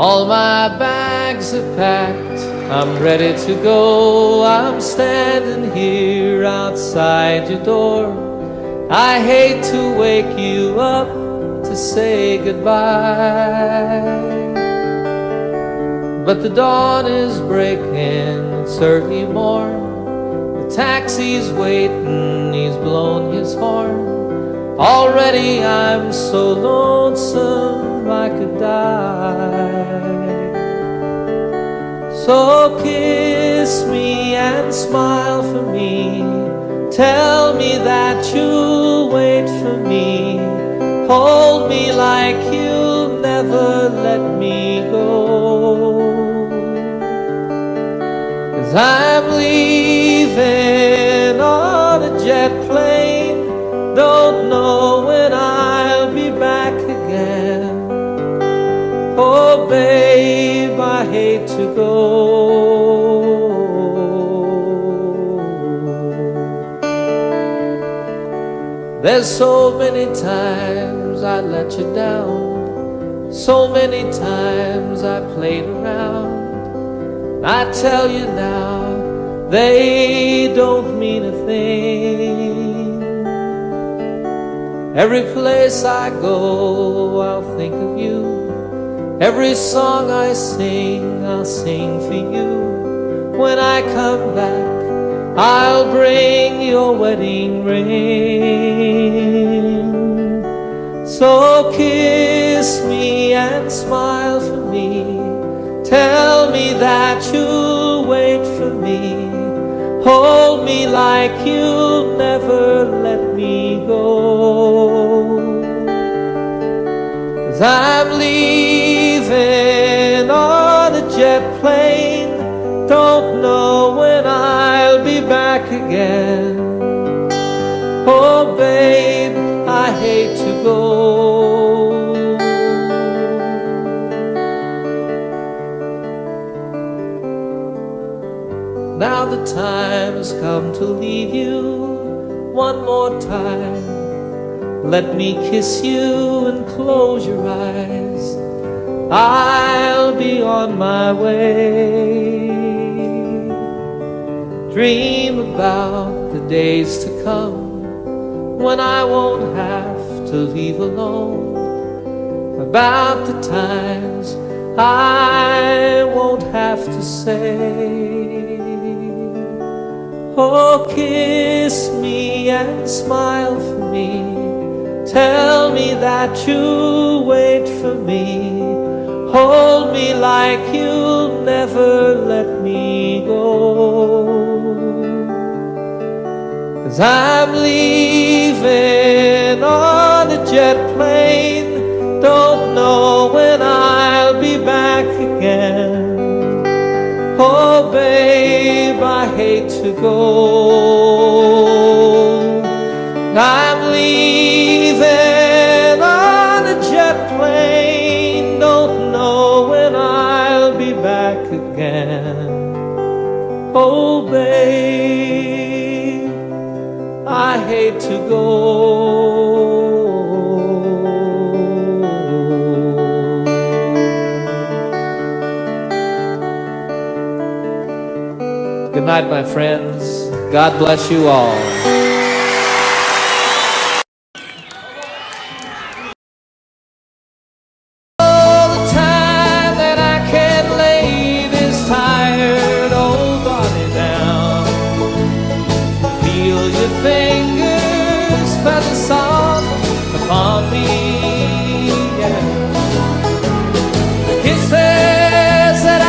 All my bags are packed, I'm ready to go. I'm standing here outside your door. I hate to wake you up to say goodbye, but the dawn is breaking, it's early morn. The taxi's waiting, he's blown his horn. Already I'm so lonesome I could die. So kiss me and smile for me. Tell me that you'll wait for me. Hold me like you'll never let me go. 'Cause I'm leaving on a jet plane. Don't know when I'll be back again. Oh babe, I hate to go. There's so many times I let you down, so many times I played around. I tell you now, they don't mean a thing. Every place I go, I'll think of you. Every song I sing, I'll sing for you. When I come back, I'll bring your wedding ring. So kiss me and smile for me. Tell me that you'll wait for me. Hold me like you'll never let me go. 'Cause I'm leaving on a jet plane. Don't know when I'll be back again. Oh babe, I hate to go. Now the time has come to leave you one more time. Let me kiss you and close your eyes. I'll be on my way. Dream about the days to come when I won't have to leave alone. About the times I won't have to say, oh, kiss me and smile for me. Tell me that you'll wait for me. Hold me like you'll never let me go. 'Cause I'm leaving on a jet plane. Don't know when I'll be back again. Oh babe, I hate to go. I'm leaving on a jet plane. Don't know when I'll be back again. Oh babe, I hate to go. Good night, my friends. God bless you all. All the time that I can lay this tired old body down, feel your fingers press soft upon me. Yeah. The kisses that I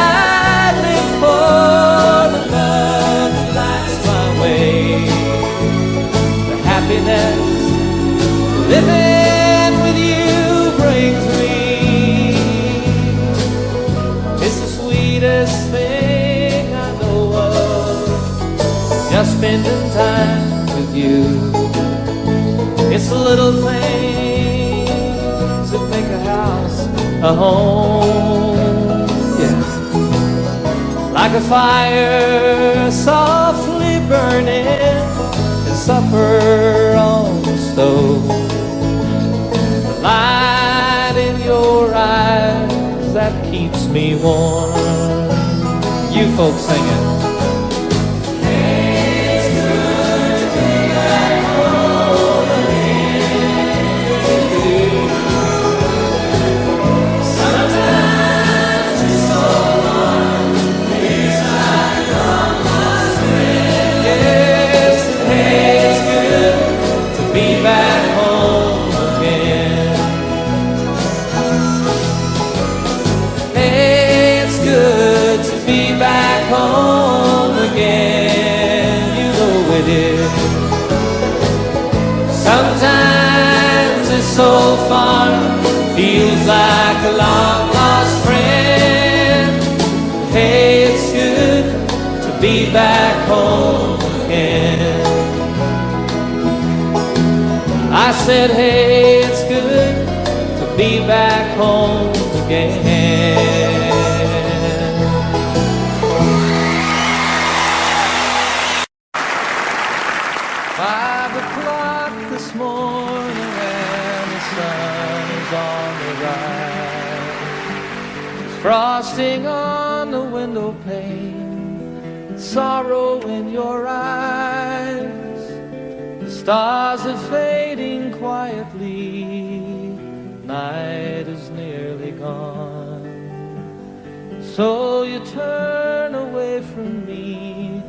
live for, the love that lights my way, the happiness living with you brings me. It's the sweetest thing I know of, just spending time with you. It's the little things that make a house a home. Yeah. Like a fire softly burning and supper on the stove. The light in your eyes that keeps me warm. You folks sing it. Sometimes it's so far, feels like a long lost friend. Hey, it's good to be back home again. I said, hey, it's good to be back home again. 5 o'clock this morning and the sun is on the rise. There's frosting on the window pane, sorrow in your eyes. The stars are fading quietly, night is nearly gone. So you turn away from me,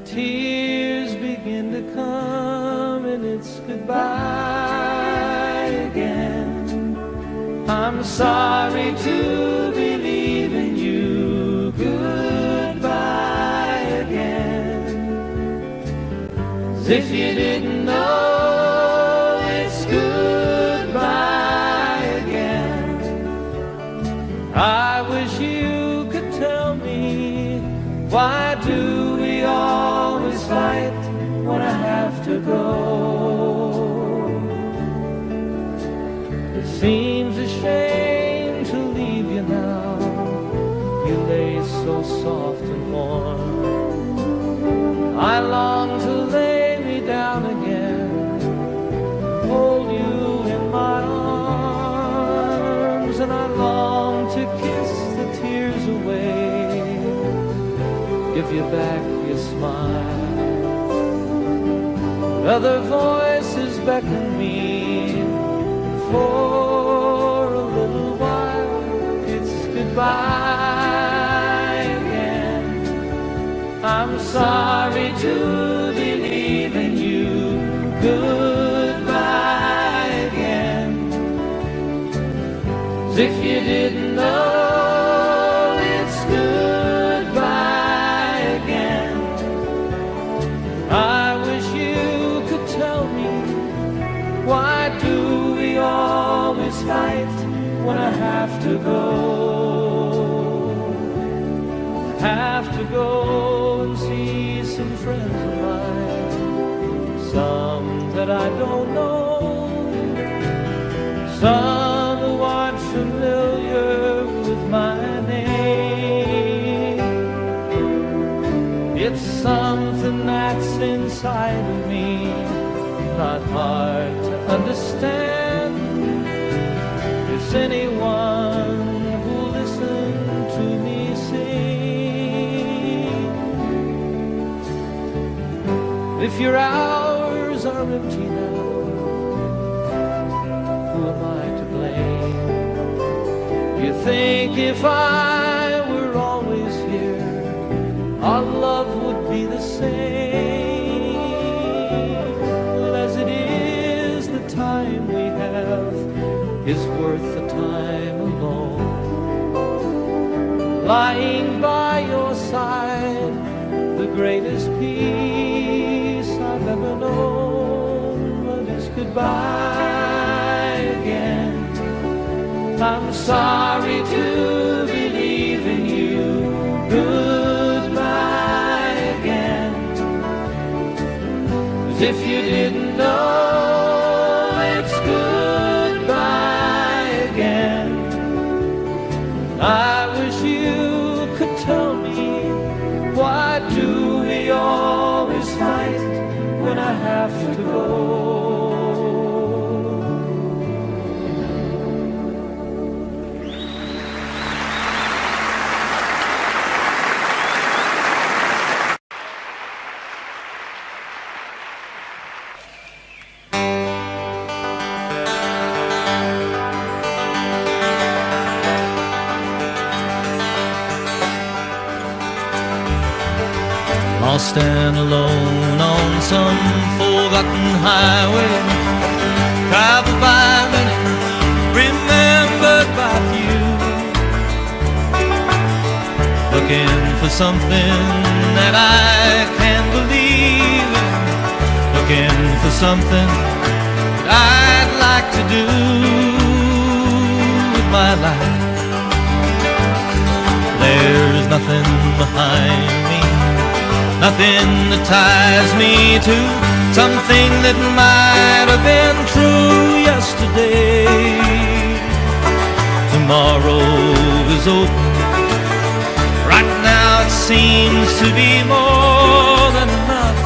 tears begin to come, and it's goodbye again. I'm sorry to be leaving you, goodbye again. As if you didn't know, it's goodbye again. I wish you could tell me, why do we always fight when I have to go? It seems a shame to leave you now. You lay so soft and warm. I long to lay me down again, hold you in my arms, and I long to kiss the tears away, give you back your smile. Other voices beckon me, for a little while it's goodbye again. I'm sorry to be leaving you, goodbye again. As if you didn't know, it's goodbye again. I wish you could tell me, why do we always fight when I have to go? I have to go and see some friends of mine, some that I don't know, some who aren't familiar with my name. It's something that's inside of me, not hard to understand. It's anyone who listened to me sing. If your hours are empty now, who am I to blame? You think if I were always here, our love would be the same. Well, as it is, the time we have is worth the time alone. Lying by your side, the greatest peace I've ever known. But it's goodbye again. I'm sorry to be leaving you, goodbye again. As if you didn't know, it's goodbye again. I wish you could tell me, why do we always fight when I have to go? lost and alone on some forgotten highway, traveled by many, remembered by few, looking for something that I can believe in, looking for something that I'd like to do with my life. There's nothing behind me, nothing that ties me to something that might have been true yesterday. Tomorrow is open. Right now it seems to be more than enough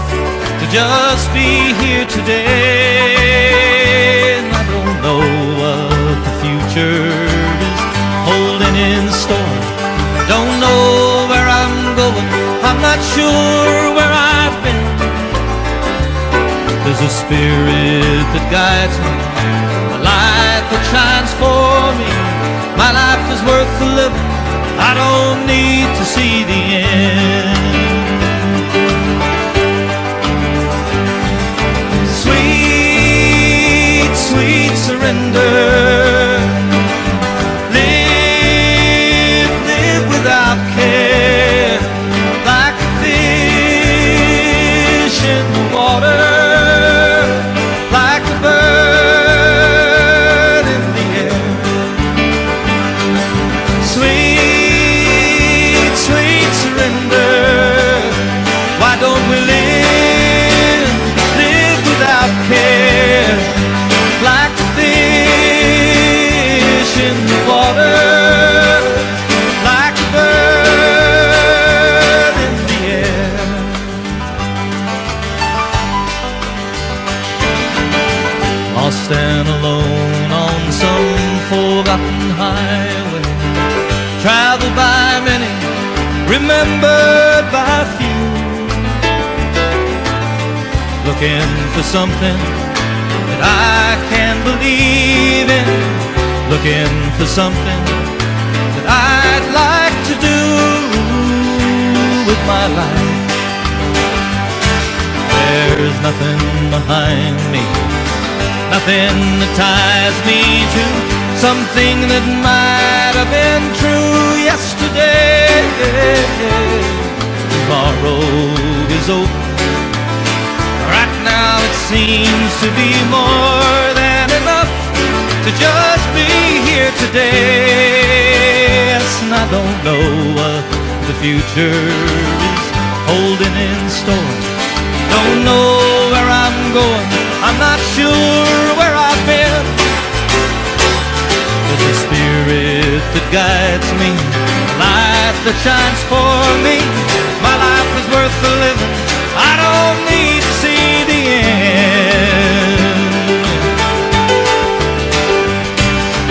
to just be here today. And I don't know what the future is holding in store. Don't know where I'm going, I'm not sure where I've been. There's a spirit that guides me, a light that shines for me. My life is worth the living, I don't need to see the end. Sweet, sweet surrender. Without care, like a fish in the water, like a bird in the air. Sweet, sweet surrender. Why don't we live without care, like a fish in the water? Lost and alone on some forgotten highway, traveled by many, remembered by few, looking for something that I can believe in, looking for something that I'd like to do with my life. There's nothing behind me, nothing that ties me to something that might have been true yesterday. Tomorrow is open. Right now it seems to be more than enough to just be here today. Yes, and I don't know what the future is holding in store. Don't know where I'm going, I'm not sure where I've been. There's a spirit that guides me, a light that shines for me. My life is worth the living, I don't need to see the end.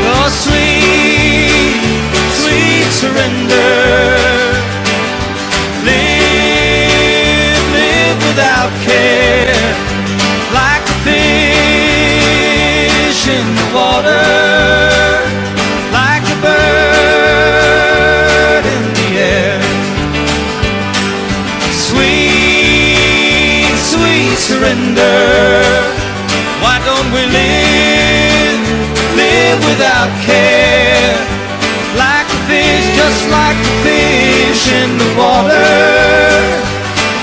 Oh, sweet, sweet surrender. Live without care, like a fish in the water, like a bird in the air. Sweet, sweet surrender. Why don't we live without care, like a fish, just like a fish in the water,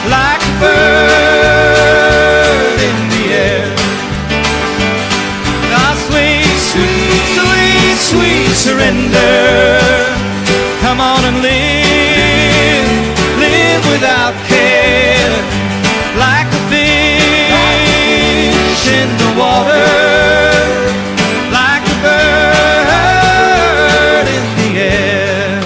like a bird in the air. Ah, sweet, sweet, sweet, sweet surrender. Come on and live without care, like a fish in the water, like a bird in the air.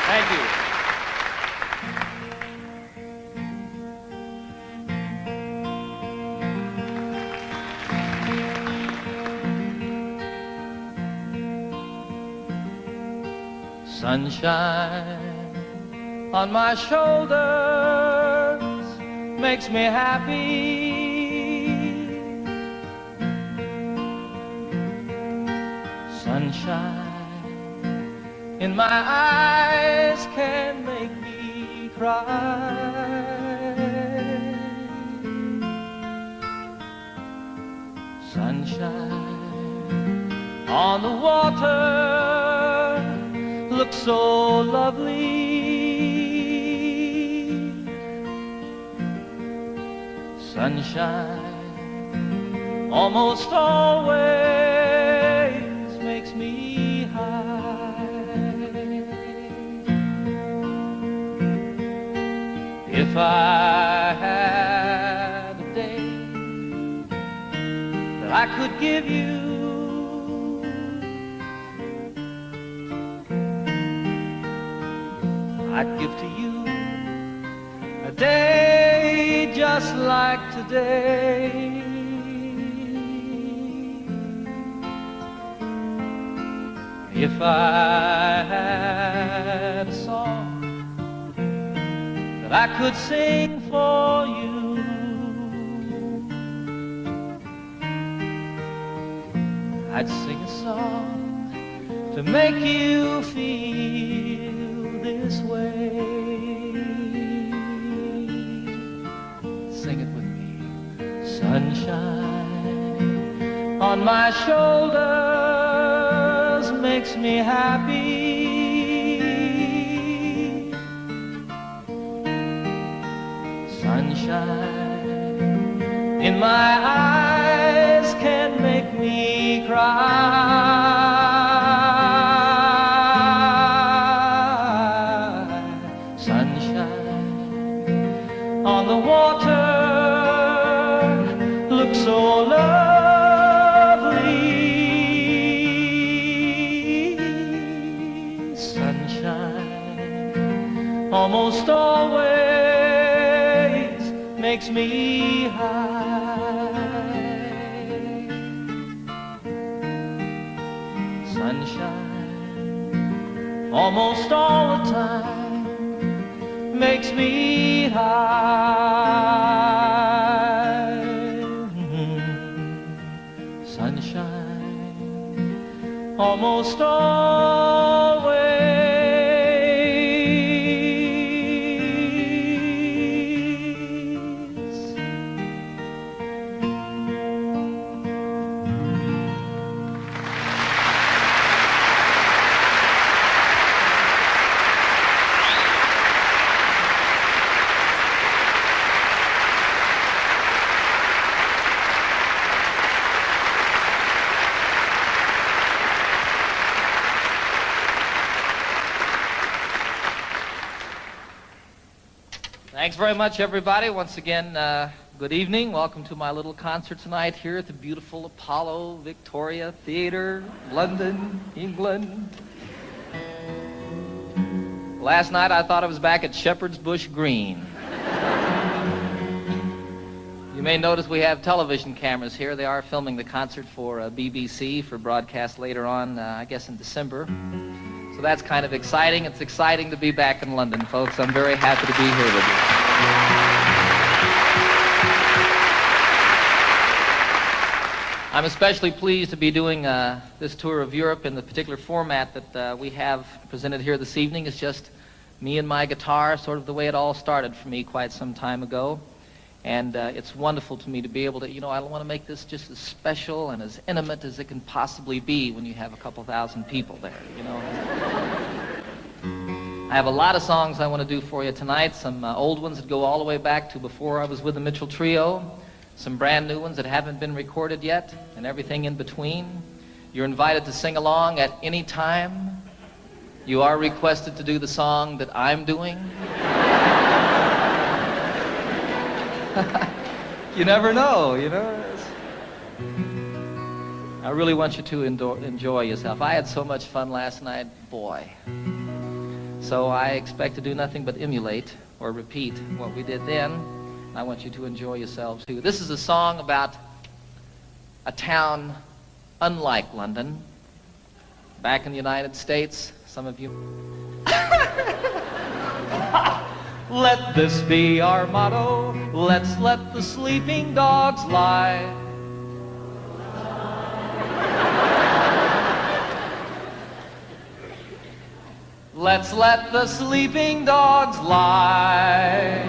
Thank you. Sunshine on my shoulders makes me happy. Sunshine in my eyes can make me cry. Sunshine on the water looks so lovely. Sunshine almost always makes me high. If I had a day that I could give you, I'd give to you a day just like today. If I had a song that I could sing for you, I'd sing a song to make you feel this way. Sing it with me. Sunshine on my shoulders makes me happy. Sunshine in my eyes can make me cry. Sunshine on the water looks so lovely. Sunshine almost always makes me high. Sunshine almost all the time makes me high. Sunshine almost always Thanks very much, everybody. Once again, good evening. Welcome to my little concert tonight here at the beautiful Apollo Victoria Theatre, London, England. Last night, I thought I was back at Shepherd's Bush Green. You may notice we have television cameras here. They are filming the concert for BBC for broadcast later on, I guess in December. So that's kind of exciting. It's exciting to be back in London, folks. I'm very happy to be here with you. I'm especially pleased to be doing this tour of Europe in the particular format that we have presented here this evening. It's just me and my guitar, sort of the way it all started for me quite some time ago. And it's wonderful to me to be able to, I want to make this just as special and as intimate as it can possibly be when you have a couple thousand people there, I have a lot of songs I want to do for you tonight, some old ones that go all the way back to before I was with the Mitchell Trio, some brand new ones that haven't been recorded yet, and everything in between. You're invited to sing along at any time. You are requested to do the song that I'm doing. You never know, I really want you to enjoy yourself. I had so much fun last night, boy. So I expect to do nothing but emulate or repeat what we did then. I want you to enjoy yourselves too. This is a song about a town unlike London. Back in the United States, some of you... Let this be our motto. Let's let the sleeping dogs lie. Let's let the sleeping dogs lie.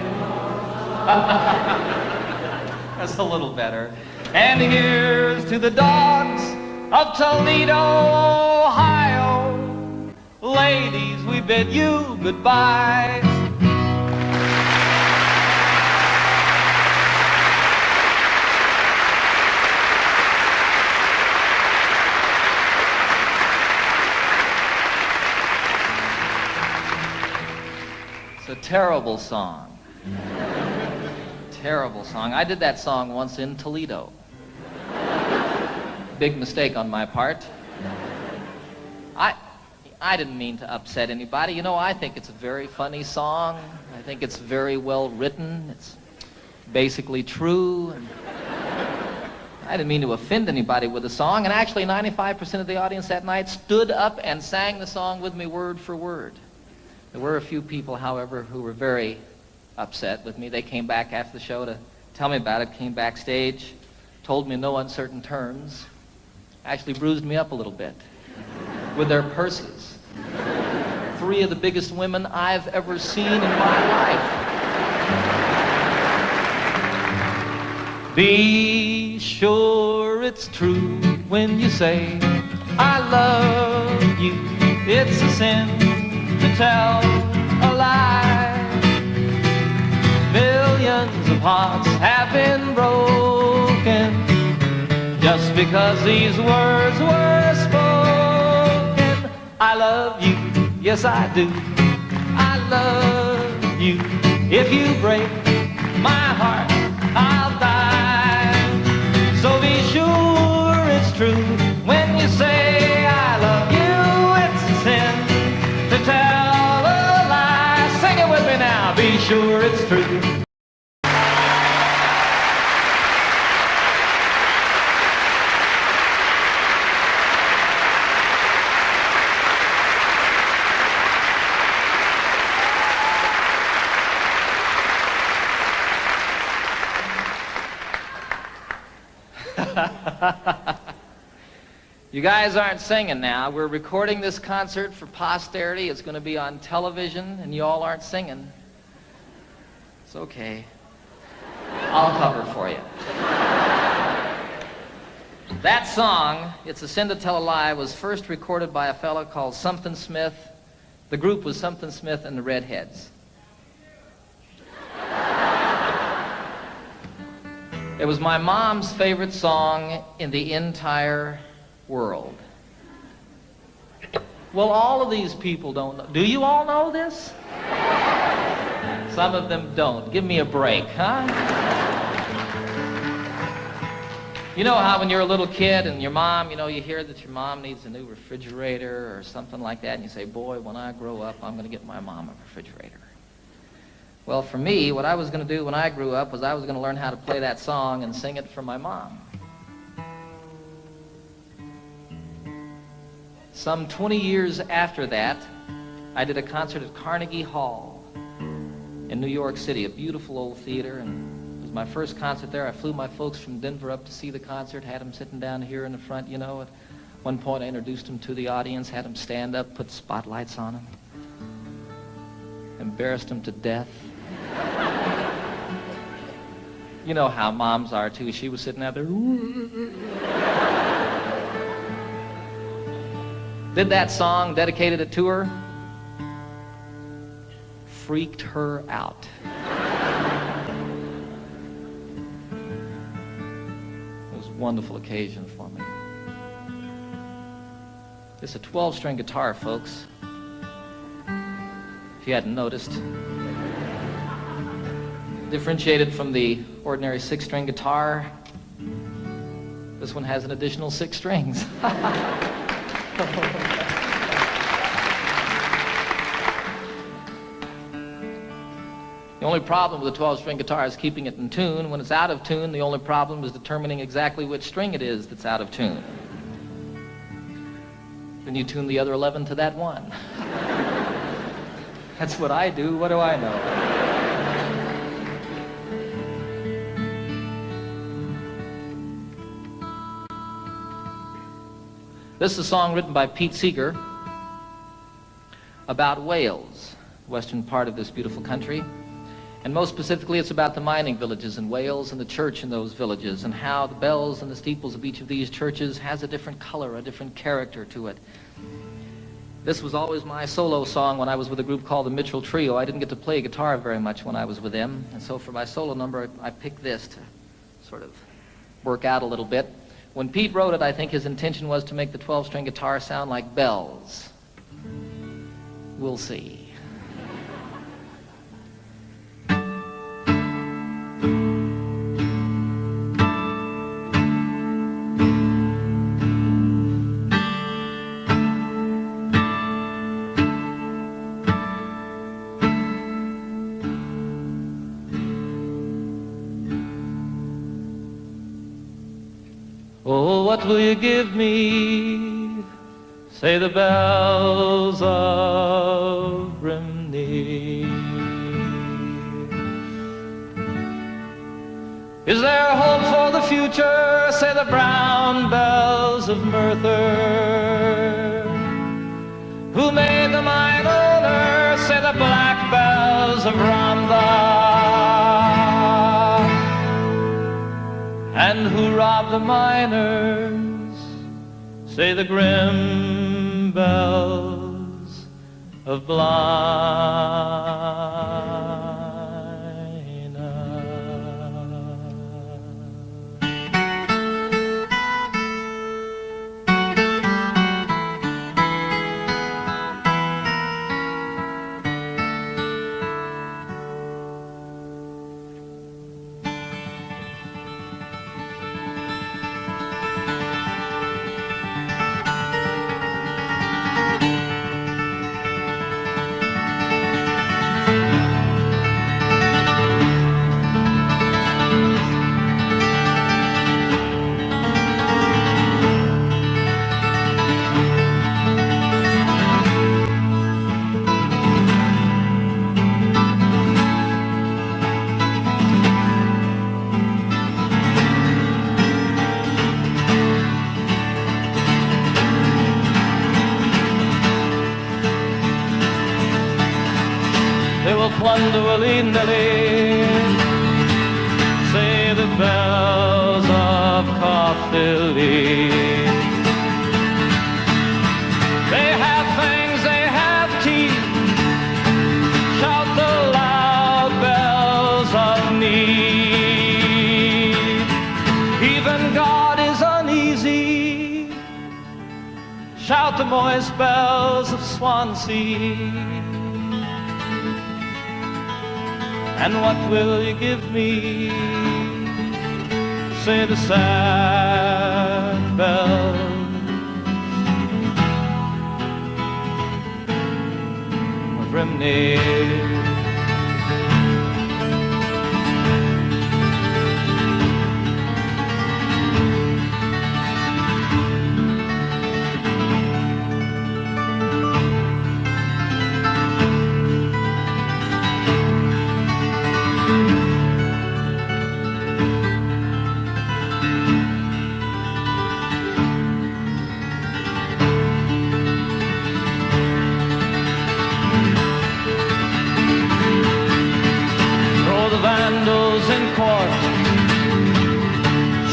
That's a little better. And here's to the dogs of Toledo, Ohio. Ladies, we bid you goodbye. It's a terrible song. Terrible song. I did that song once in Toledo. Big mistake on my part. I didn't mean to upset anybody. You know, I think it's a very funny song. I think it's very well written. It's basically true. And I didn't mean to offend anybody with the song. And actually, 95% of the audience that night stood up and sang the song with me word for word. There were a few people, however, who were very upset with me. They came back after the show to tell me about it, came backstage, told me in no uncertain terms, actually bruised me up a little bit with their purses. 3 of the biggest women I've ever seen in my life. Be sure it's true when you say, I love you. It's a sin to tell a lie. Millions of hearts have been broken just because these words were spoken. I love you, yes I do. I love you. If you break my heart, I'll die. So be sure it's true when you say I love you. It's a sin to tell a lie. Sing it with me now. Be sure it's true. You guys aren't singing now. We're recording this concert for posterity. It's going to be on television, and you all aren't singing. It's okay. I'll cover for you. That song, It's a Sin to Tell a Lie, was first recorded by a fellow called Something Smith. The group was Something Smith and the Redheads. It was my mom's favorite song in the entire world. Well, all of these people don't know. Do you all know this? Some of them don't. Give me a break, huh? You know how when you're a little kid and your mom, you know, you hear that your mom needs a new refrigerator or something like that, and you say, boy, when I grow up, I'm going to get my mom a refrigerator. Well, for me, what I was going to do when I grew up was I was going to learn how to play that song and sing it for my mom. Some 20 years after that, I did a concert at Carnegie Hall in New York City, a beautiful old theater, and it was my first concert there. I flew my folks from Denver up to see the concert, had them sitting down here in the front, you know. At one point I introduced them to the audience, had them stand up, put spotlights on them, embarrassed them to death. You know how moms are too. She was sitting out there. Did that song, dedicated it to her. Freaked her out. It was a wonderful occasion for me. It's a 12-string guitar, folks. If you hadn't noticed. Differentiated from the ordinary 6-string guitar, this one has an additional 6 strings. The only problem with a 12-string guitar is keeping it in tune. When it's out of tune, the only problem is determining exactly which string it is that's out of tune. Then you tune the other 11 to that one. That's what I do. What do I know? This is a song written by Pete Seeger about Wales, the western part of this beautiful country. And most specifically, it's about the mining villages in Wales and the church in those villages and how the bells and the steeples of each of these churches has a different color, a different character to it. This was always my solo song when I was with a group called the Mitchell Trio. I didn't get to play guitar very much when I was with them, and so for my solo number, I picked this to sort of work out a little bit. When Pete wrote it, I think his intention was to make the 12-string guitar sound like bells. We'll see. Oh, what will you give me? Say the bells of Brimney. Is there hope for the future? Say the brown bells of Merthyr. Who made the mine owner? Say the black bells of Rhondda. And who robbed the miners? Say the grim bells of Blyna. They will plunder willy-nilly, say the bells of Caerphilly. They have fangs, they have teeth, shout the loud bells of need. Even God is uneasy, shout the moist bells of Swansea. And what will you give me? Say the sad bells of Brimney. In court,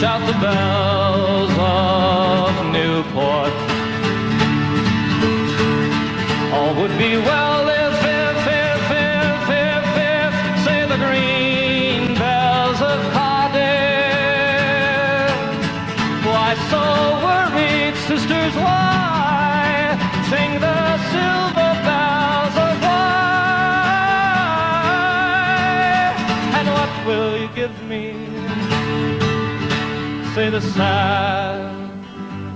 shout the bells of Newport. All would be well if, say the green bells of Cardiff. Why so worried, sisters, why sing the silver bells of will you give me? Say the sad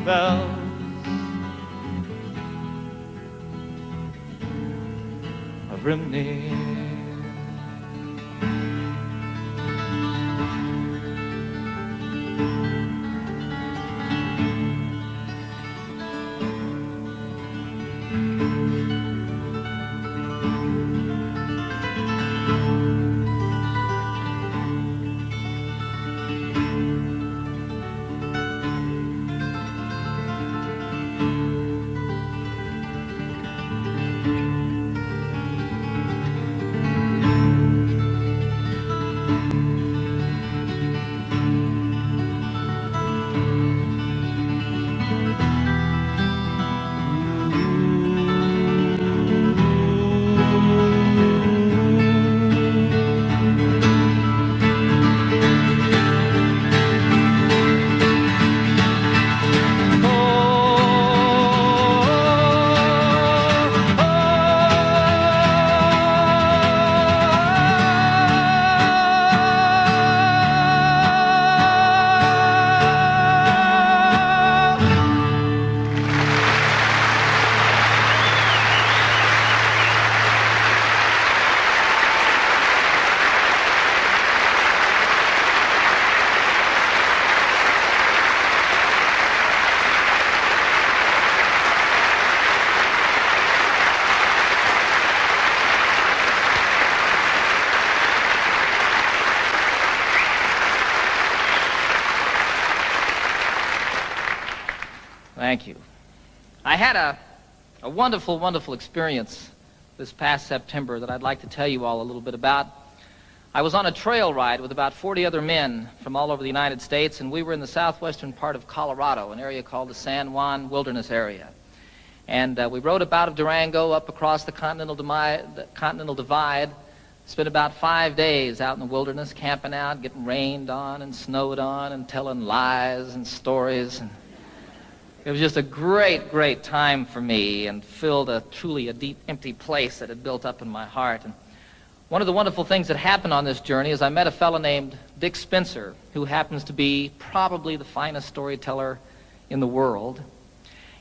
bells of Brimney. Thank you. I had a wonderful, wonderful experience this past September that I'd like to tell you all a little bit about. I was on a trail ride with about 40 other men from all over the United States, and we were in the southwestern part of Colorado, an area called the San Juan Wilderness Area. And we rode up out of Durango up across the Continental Divide, spent about 5 days out in the wilderness, camping out, getting rained on and snowed on and telling lies and stories. And it was just a great, great time for me and filled truly a deep, empty place that had built up in my heart. And one of the wonderful things that happened on this journey is I met a fellow named Dick Spencer, who happens to be probably the finest storyteller in the world.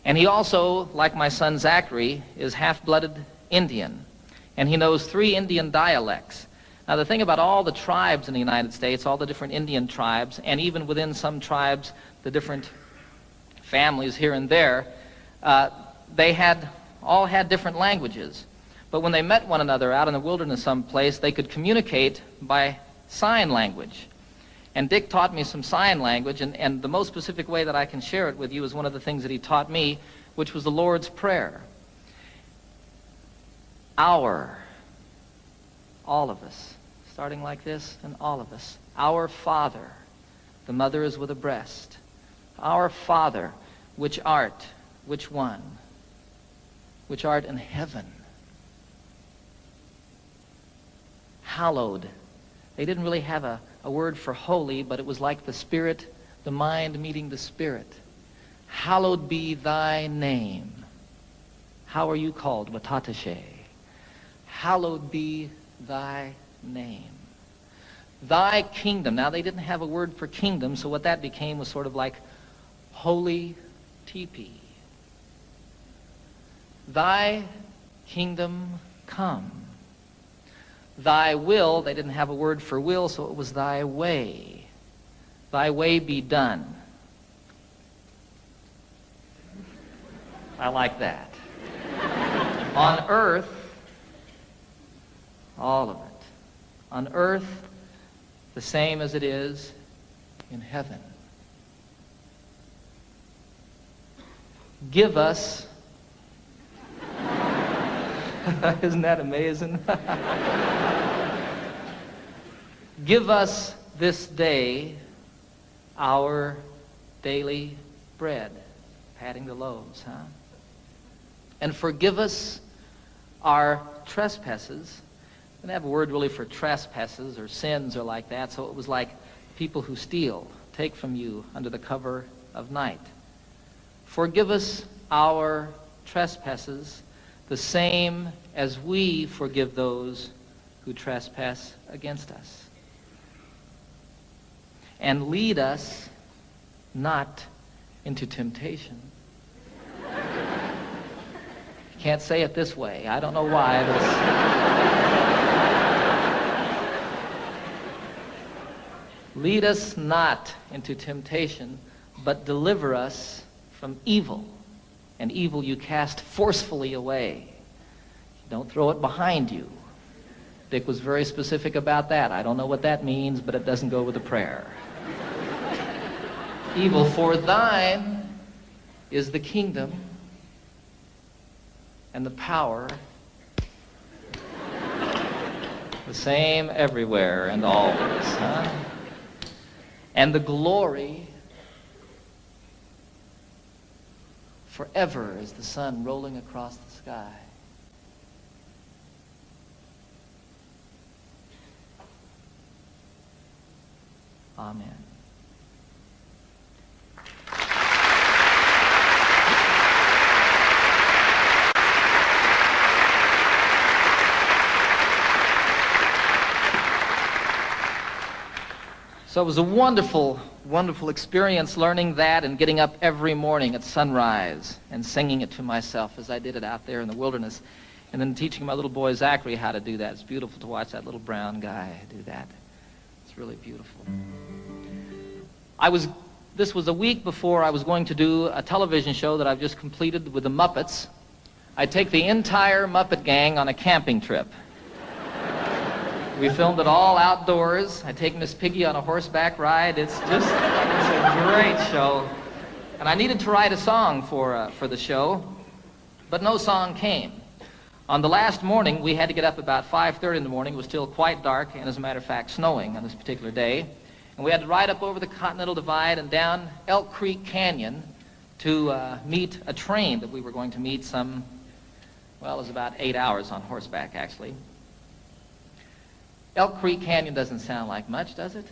And he also, like my son Zachary, is half-blooded Indian. And he knows 3 Indian dialects. Now, the thing about all the tribes in the United States, all the different Indian tribes, and even within some tribes, the different families here and there, they all had different languages. But when they met one another out in the wilderness someplace, they could communicate by sign language. And Dick taught me some sign language, and the most specific way that I can share it with you is one of the things that he taught me, which was the Lord's Prayer. Our, all of us, starting like this, and all of us. Our Father, the mother is with a breast. Our Father, which art, which one? Which art in heaven. Hallowed. They didn't really have a word for holy, but it was like the Spirit, the mind meeting the Spirit. Hallowed be thy name. How are you called? Watatashe. Hallowed be thy name. Thy kingdom. Now, they didn't have a word for kingdom, so what that became was sort of like holy teepee. Thy kingdom come. Thy will, they didn't have a word for will, so it was thy way. Thy way be done. I like that. On earth, all of it. On earth, the same as it is in heaven. Give us, isn't that amazing? Give us this day our daily bread. Patting the loaves, huh? And forgive us our trespasses. They didn't have a word really for trespasses or sins or like that, so it was like people who steal, take from you under the cover of night. Forgive us our trespasses, the same as we forgive those who trespass against us. And lead us not into temptation. Can't say it this way. I don't know why. Lead us not into temptation, but deliver us from evil. And evil you cast forcefully away. Don't throw it behind you. Dick was very specific about that. I don't know what that means, but it doesn't go with the prayer. Evil, for thine is the kingdom and the power, the same everywhere and always, huh? And the glory forever as the sun rolling across the sky. Amen. So it was a wonderful, wonderful experience learning that and getting up every morning at sunrise and singing it to myself as I did it out there in the wilderness, and then teaching my little boy Zachary how to do that. It's beautiful to watch that little brown guy do that. It's really beautiful. This was a week before I was going to do a television show that I've just completed with the Muppets. I take the entire Muppet gang on a camping trip. We filmed it all outdoors. I take Miss Piggy on a horseback ride. It's a great show. And I needed to write a song for the show, but no song came. On the last morning, we had to get up about 5:30 in the morning. It was still quite dark, and as a matter of fact, snowing on this particular day. And we had to ride up over the Continental Divide and down Elk Creek Canyon to meet a train that we were going to meet some, well, it was about 8 hours on horseback, actually. Elk Creek Canyon doesn't sound like much, does it?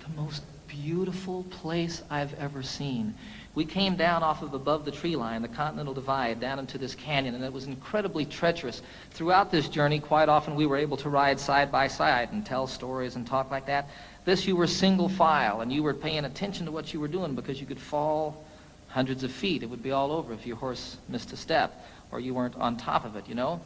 The most beautiful place I've ever seen. We came down off of above the tree line, the Continental Divide, down into this canyon, and it was incredibly treacherous. Throughout this journey, quite often we were able to ride side by side and tell stories and talk like that. This, you were single file, and you were paying attention to what you were doing because you could fall hundreds of feet. It would be all over if your horse missed a step or you weren't on top of it, you know.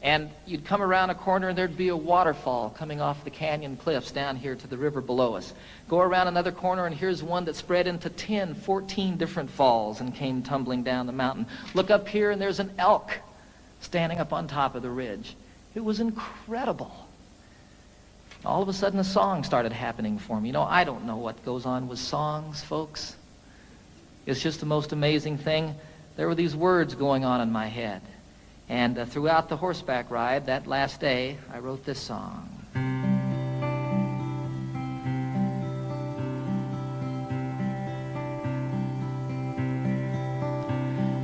And you'd come around a corner and there'd be a waterfall coming off the canyon cliffs down here to the river below us. Go around another corner and here's one that spread into 10, 14 different falls and came tumbling down the mountain. Look up here and there's an elk standing up on top of the ridge. It was incredible. All of a sudden a song started happening for me. You know, I don't know what goes on with songs, folks. It's just the most amazing thing. There were these words going on in my head. And throughout the horseback ride, that last day, I wrote this song.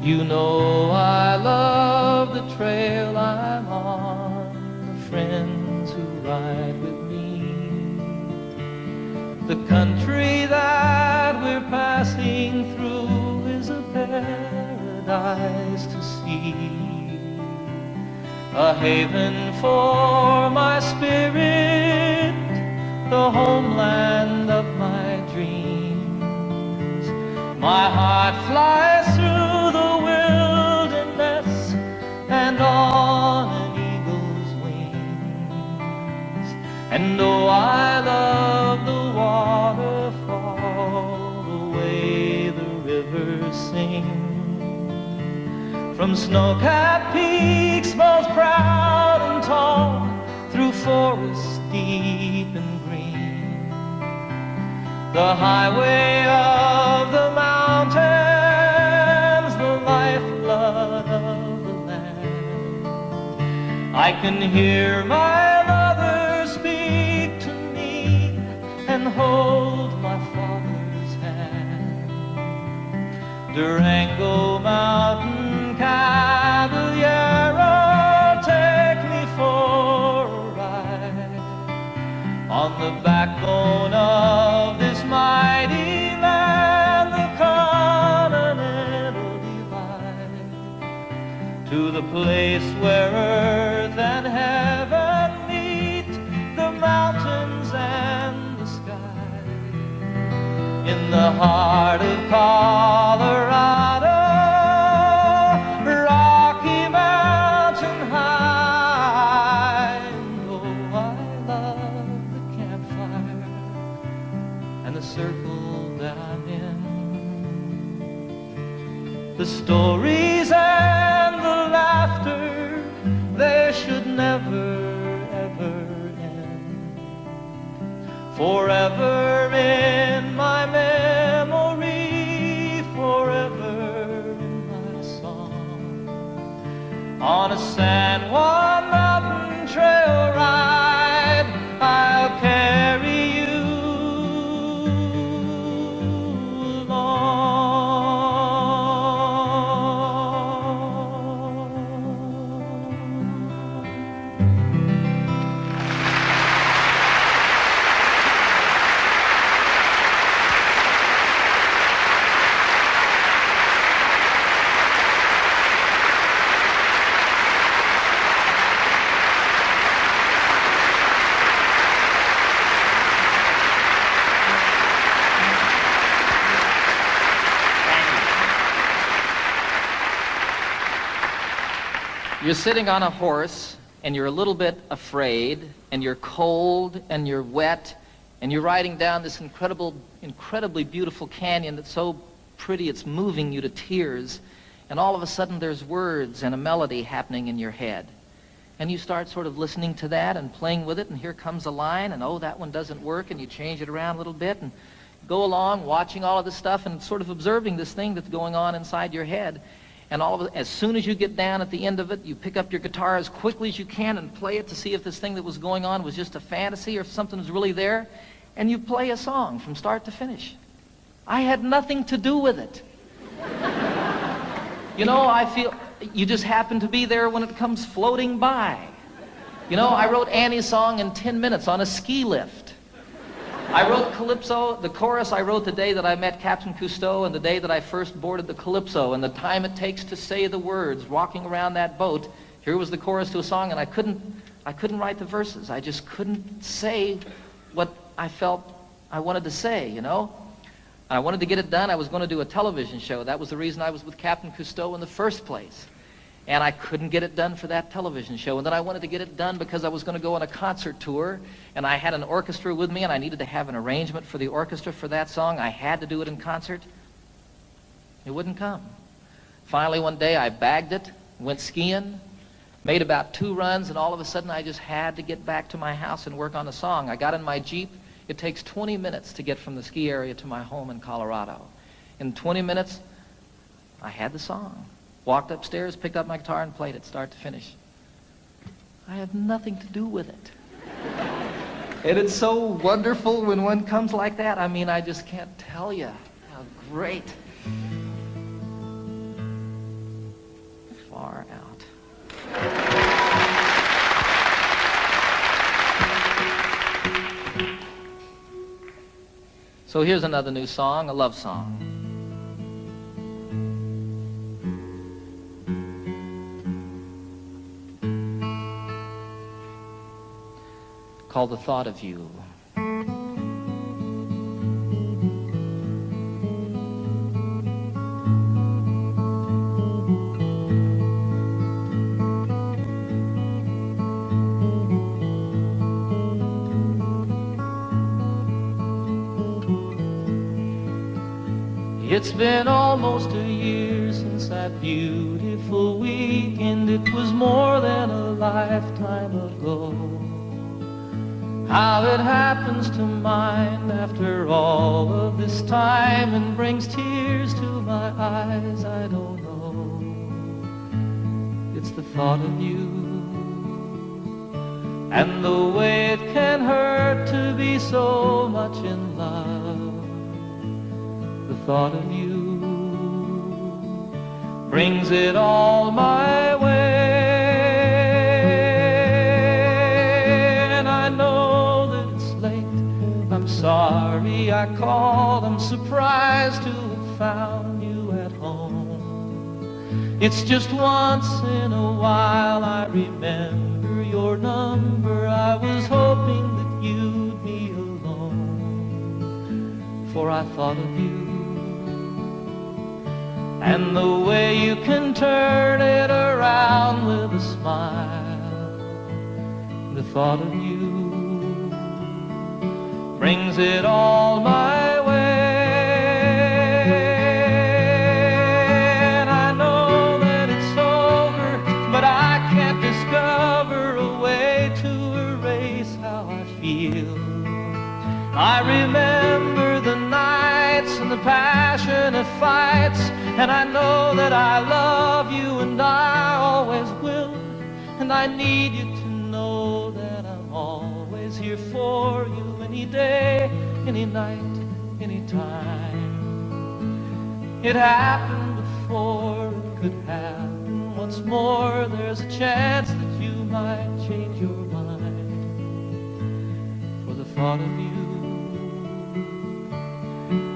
You know I love the trail I'm on, the friends who ride with me, the country that we're passing through is a paradise to see. A haven for my spirit, the homeland of my dreams. My heart flies through the wilderness and on an eagle's wings. And though I love the waterfall, the way the river sings, from snow-capped peaks most proud and tall, through forests deep and green, the highway of the mountains, the lifeblood of the land. I can hear my mother speak to me and hold my father's hand. Durango Mountain Caballero, take me for a ride on the backbone of this mighty land, the Continental Divide, to the place where earth and heaven meet, the mountains and the sky, in the heart of Colorado. Circle that I'm in, the stories and the laughter, they should never, ever end. Forever in my memory, forever in my song. On a San Juan mountain trail ride, I'll carry you. You're sitting on a horse, and you're a little bit afraid, and you're cold, and you're wet, and you're riding down this incredibly beautiful canyon that's so pretty it's moving you to tears, and all of a sudden there's words and a melody happening in your head. And you start sort of listening to that and playing with it, and here comes a line, and oh, that one doesn't work, and you change it around a little bit, and it go along watching all of this stuff and sort of observing this thing that's going on inside your head. And all of it, as soon as you get down at the end of it, you pick up your guitar as quickly as you can and play it to see if this thing that was going on was just a fantasy or if something was really there. And you play a song from start to finish. I had nothing to do with it. You know, I feel you just happen to be there when it comes floating by. You know, I wrote Annie's song in 10 minutes on a ski lift. I wrote Calypso, the chorus I wrote the day that I met Captain Cousteau and the day that I first boarded the Calypso, and the time it takes to say the words walking around that boat. Here was the chorus to a song, and I couldn't write the verses. I just couldn't say what I felt I wanted to say, you know. I wanted to get it done. I was going to do a television show. That was the reason I was with Captain Cousteau in the first place. And I couldn't get it done for that television show. And then I wanted to get it done because I was going to go on a concert tour, and I had an orchestra with me, and I needed to have an arrangement for the orchestra for that song. I had to do it in concert. It wouldn't come. Finally, one day, I bagged it, went skiing, made about 2 runs, and all of a sudden, I just had to get back to my house and work on the song. I got in my Jeep. It takes 20 minutes to get from the ski area to my home in Colorado. In 20 minutes, I had the song. Walked upstairs, picked up my guitar, and played it start to finish. I had nothing to do with it. And it's so wonderful when one comes like that. I mean, I just can't tell you how great. Far out. So here's another new song, a love song. Called The Thought of You. It's been almost a year since that beautiful weekend. It was more than a lifetime ago. How it happens to mind after all of this time and brings tears to my eyes, I don't know. It's the thought of you and the way it can hurt to be so much in love. The thought of you brings it all my way. Sorry I called, I'm surprised to have found you at home. It's just once in a while I remember your number. I was hoping that you'd be alone, for I thought of you and the way you can turn it around with a smile. The thought of you brings it all my way. And I know that it's over, but I can't discover a way to erase how I feel. I remember the nights and the passionate fights, and I know that I love you and I always will. And I need you to know that I'm always here for you. Any day, any night, any time. It happened before, it could happen once more. There's a chance that you might change your mind. For the thought of you,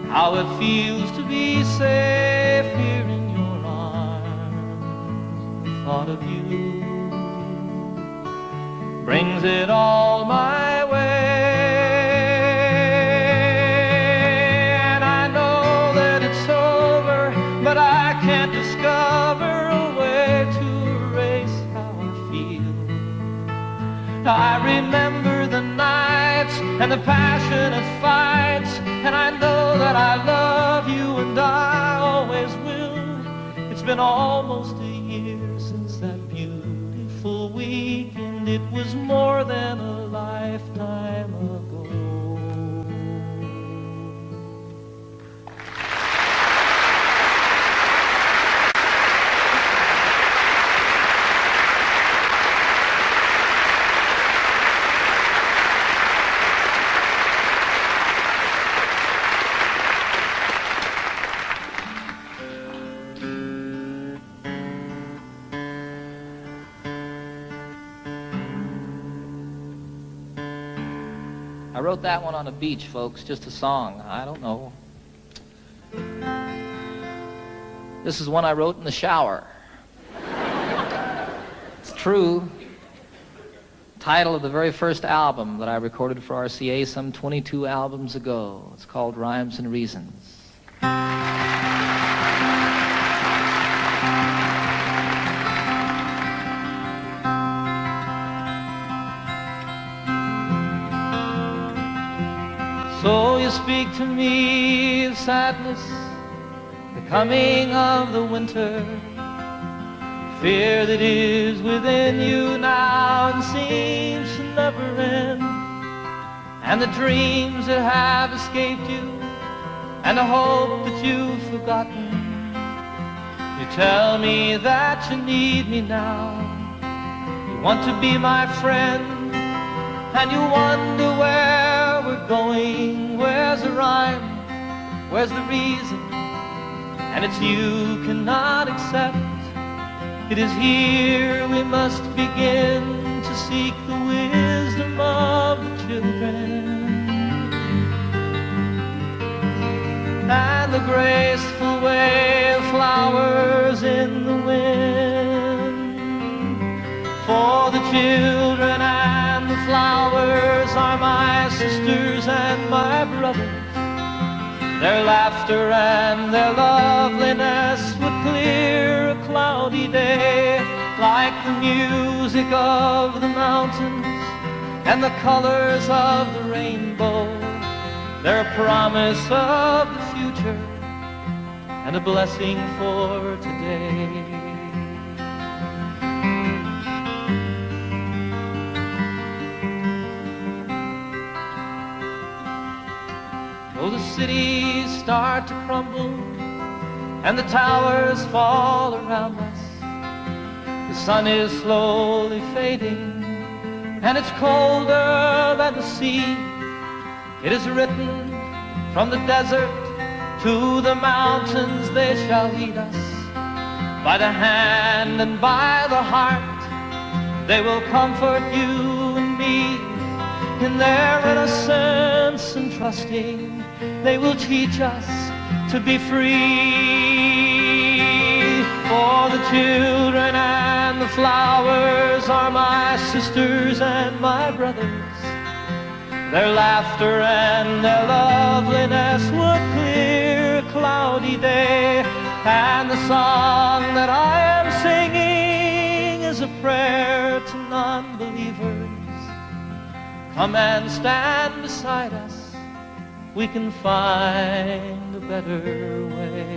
how it feels to be safe here in your arms. The thought of you brings it all my way. But I can't discover a way to erase how I feel. I remember the nights and the passionate fights, and I know that I love you and I always will. It's been almost a year since that beautiful weekend. It was more than a lifetime ago. I wrote that one on a beach, folks, just a song. I don't know. This is one I wrote in the shower. It's true. Title of the very first album that I recorded for RCA some 22 albums ago. It's called Rhymes and Reasons. So you speak to me of sadness, the coming of the winter, fear that is within you now and seems to never end, and the dreams that have escaped you, and the hope that you've forgotten. You tell me that you need me now, you want to be my friend, and you wonder where we're going, where's the rhyme, where's the reason, and it's you cannot accept. It is here we must begin to seek the wisdom of the children, and the graceful way of flowers in the wind. For the children and the flowers are my sisters and my brothers. Their laughter and their loveliness would clear a cloudy day, like the music of the mountains and the colors of the rainbow. They're a promise of the future and a blessing for today. Though the cities start to crumble and the towers fall around us, the sun is slowly fading and it's colder than the sea. It is written from the desert to the mountains, they shall lead us by the hand and by the heart. They will comfort you and me in their innocence and trusting. They will teach us to be free. For the children and the flowers are my sisters and my brothers. Their laughter and their loveliness would clear a cloudy day. And the song that I am singing is a prayer to non-believers. Come and stand beside us, we can find a better way.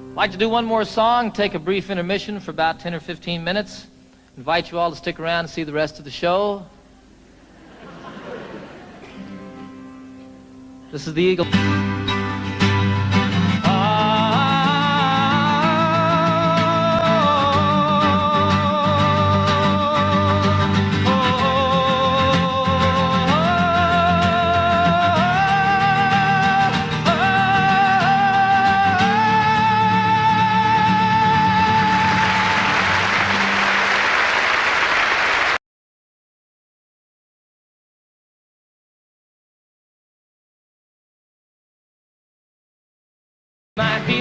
I'd like to do one more song, take a brief intermission for about 10 or 15 minutes. Invite you all to stick around and see the rest of the show. This is the Eagle.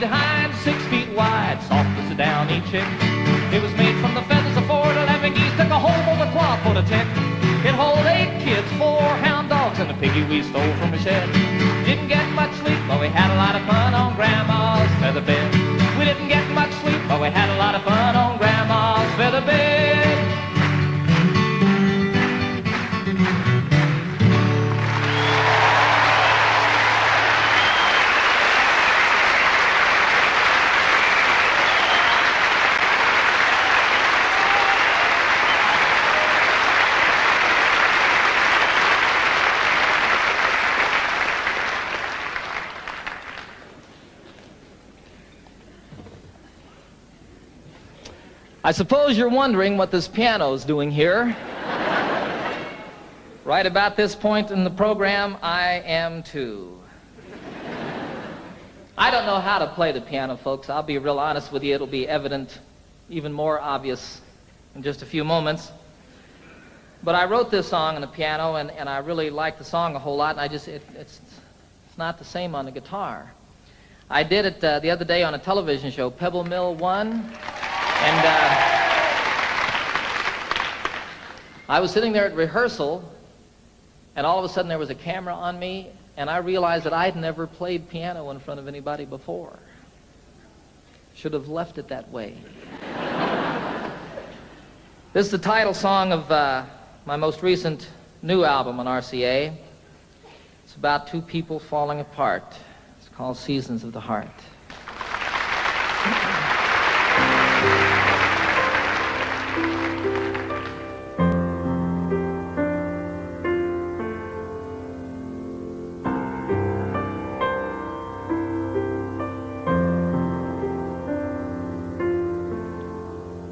High and 6 feet wide, soft as a downy chick. It was made from the feathers of 4 to 11 geese, took a whole mold of cloth for the tick. It hold 8 kids, 4 hound dogs, and a piggy we stole from a shed. Didn't get much sleep, but we had a lot of fun on Grandma's feather bed. We didn't get much sleep, but we had a lot of fun on Grandma's feather bed. I suppose you're wondering what this piano's doing here. Right about this point in the program, I am too. I don't know how to play the piano, folks. I'll be real honest with you. It'll be evident, even more obvious in just a few moments. But I wrote this song on the piano, and I really like the song a whole lot, and it's not the same on the guitar. I did it the other day on a television show, Pebble Mill 1, and I was sitting there at rehearsal, and all of a sudden there was a camera on me, and I realized that I'd never played piano in front of anybody before. Should have left it that way. This is the title song of my most recent new album on RCA. It's about two people falling apart. It's called Seasons of the Heart.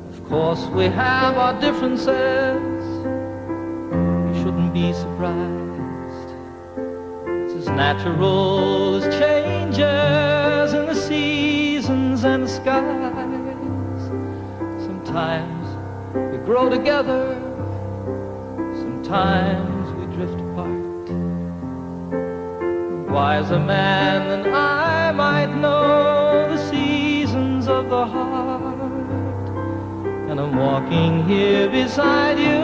Of course we have our differences. You shouldn't be surprised. It's as natural as changes in the seasons and the skies. Sometimes we grow together, sometimes we drift apart. A wiser man than I might know the seasons of the heart. And I'm walking here beside you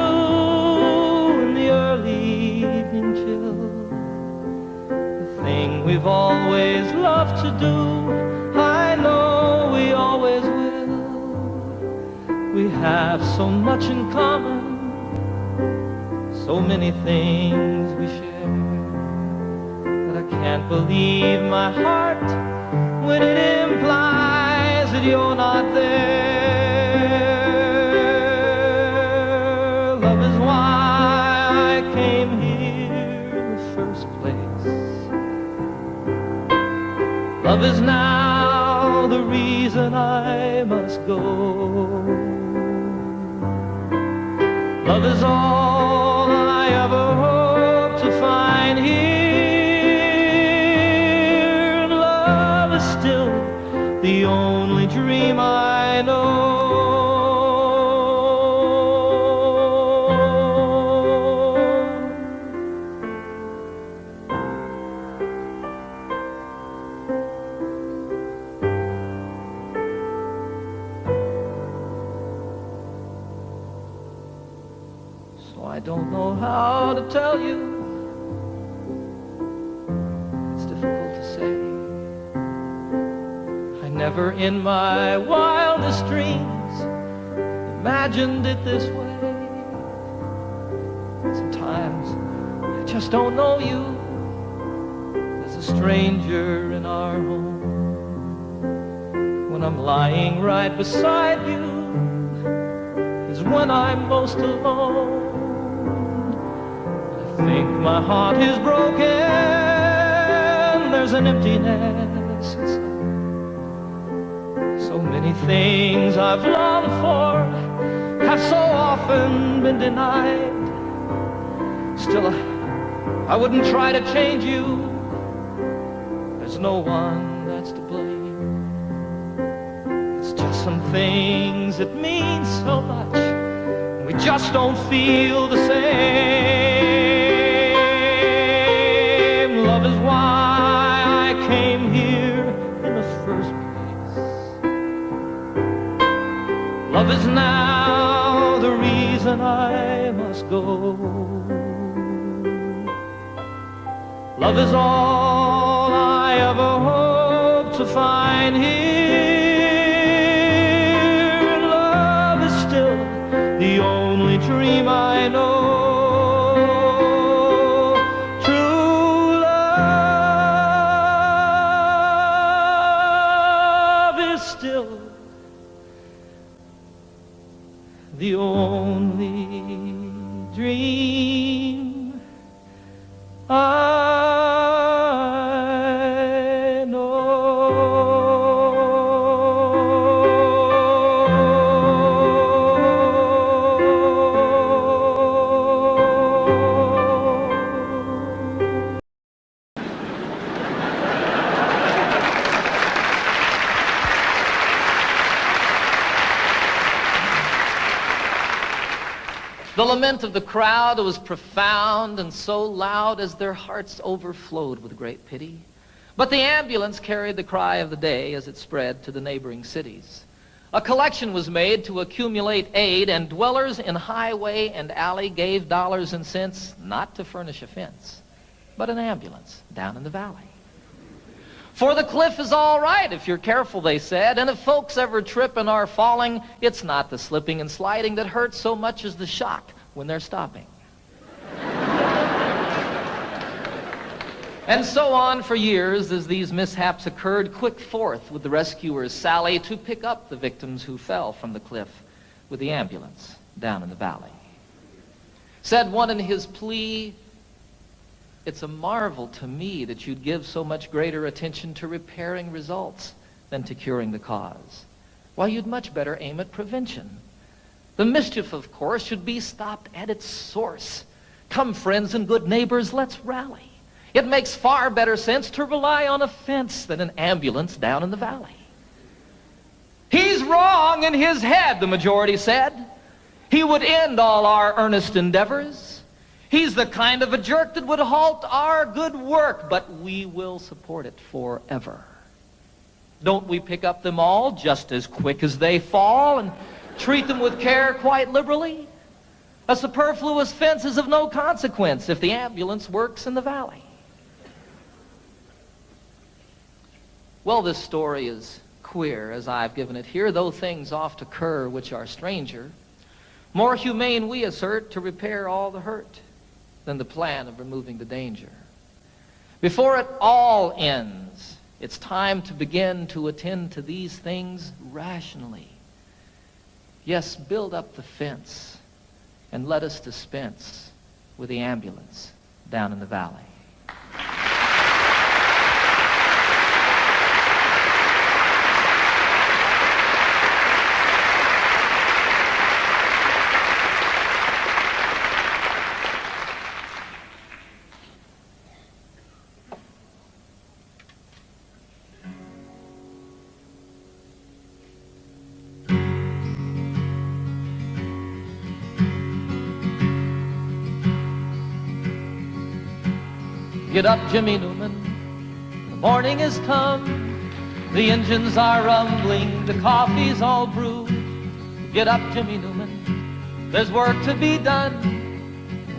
in the early evening chill. The thing we've always loved to do, I know we always will. We have so much in common, so many things we share, that I can't believe my heart when it implies that you're not there. Love is now the reason I must go. Love is all I ever hope to find here. And love is still the only dream I know. I don't know how to tell you. It's difficult to say. I never in my wildest dreams imagined it this way. Sometimes I just don't know you as a stranger in our home. When I'm lying right beside you is when I'm most alone. I think my heart is broken, there's an emptiness inside. So many things I've longed for have so often been denied. Still, I wouldn't try to change you. There's no one that's to blame. It's just some things that mean so much, we just don't feel the same. Love is why I came here in the first place. Love is now the reason I must go. Love is all I ever hope to find here. Love is still the only dream I know. True love is still the only dream I know. The lament of the crowd was profound and so loud as their hearts overflowed with great pity. But the ambulance carried the cry of the day as it spread to the neighboring cities. A collection was made to accumulate aid, and dwellers in highway and alley gave dollars and cents not to furnish a fence, but an ambulance down in the valley. For the cliff is all right if you're careful, they said, and if folks ever trip and are falling, it's not the slipping and sliding that hurts so much as the shock when they're stopping. And so on for years as these mishaps occurred, quick forth with the rescuers sally to pick up the victims who fell from the cliff with the ambulance down in the valley. Said one in his plea, "It's a marvel to me that you'd give so much greater attention to repairing results than to curing the cause. Why, you'd much better aim at prevention. The mischief, of course, should be stopped at its source. Come, friends and good neighbors, let's rally. It makes far better sense to rely on a fence than an ambulance down in the valley." "He's wrong in his head," the majority said. "He would end all our earnest endeavors. He's the kind of a jerk that would halt our good work, but we will support it forever. Don't we pick up them all just as quick as they fall and treat them with care quite liberally? A superfluous fence is of no consequence if the ambulance works in the valley." Well, this story is queer as I've given it here, though things oft occur which are stranger. More humane, we assert, to repair all the hurt than the plan of removing the danger. Before it all ends, it's time to begin to attend to these things rationally. Yes, build up the fence and let us dispense with the ambulance down in the valley. Get up, Jimmy Newman, the morning has come. The engines are rumbling, the coffee's all brewed. Get up, Jimmy Newman, there's work to be done.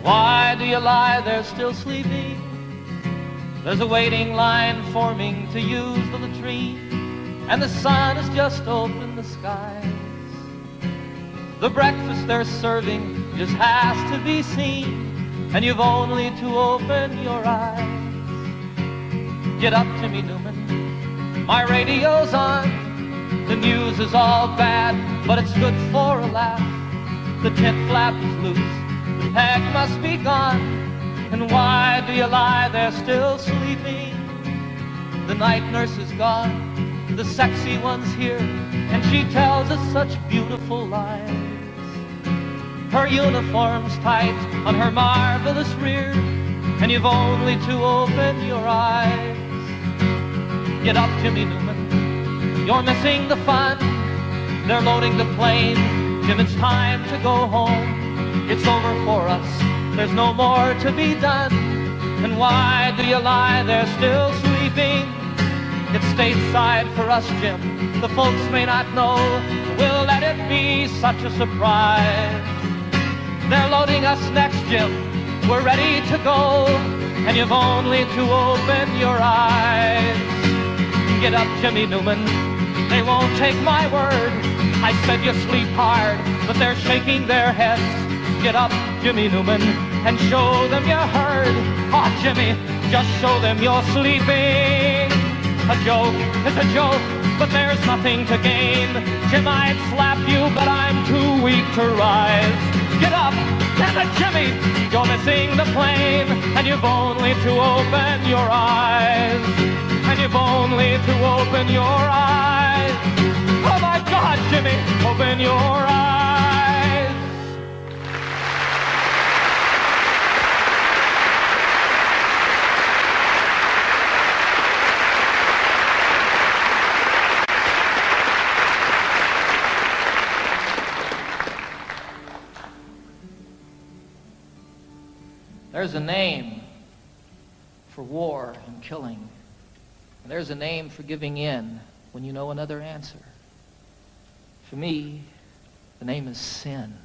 Why do you lie there still sleeping? There's a waiting line forming to use the latrine, and the sun has just opened the skies. The breakfast they're serving just has to be seen, and you've only to open your eyes. Get up, Jimmy Newman, my radio's on. The news is all bad, but it's good for a laugh. The tent flap is loose, the peg must be gone. And why do you lie there still sleeping? The night nurse is gone, the sexy one's here, and she tells us such beautiful lies. Her uniform's tight on her marvelous rear, and you've only to open your eyes. Get up, Jimmy Newman, you're missing the fun. They're loading the plane, Jim, it's time to go home. It's over for us, there's no more to be done. And why do you lie there still sleeping? It's stateside for us, Jim, the folks may not know. We'll let it be such a surprise. They're loading us next, Jim, we're ready to go, and you've only to open your eyes. Get up, Jimmy Newman, they won't take my word. I said you sleep hard, but they're shaking their heads. Get up, Jimmy Newman, and show them you heard. Oh, Jimmy, just show them you're sleeping. A joke is a joke, but there's nothing to gain. Jim, I'd slap you, but I'm too weak to rise. Get up, damn it, Jimmy, you're missing the plane, and you've only to open your eyes. And you've only to open your eyes. Oh my God, Jimmy, open your eyes. There's a name for war and killing. And there's a name for giving in when you know another answer. For me, the name is sin.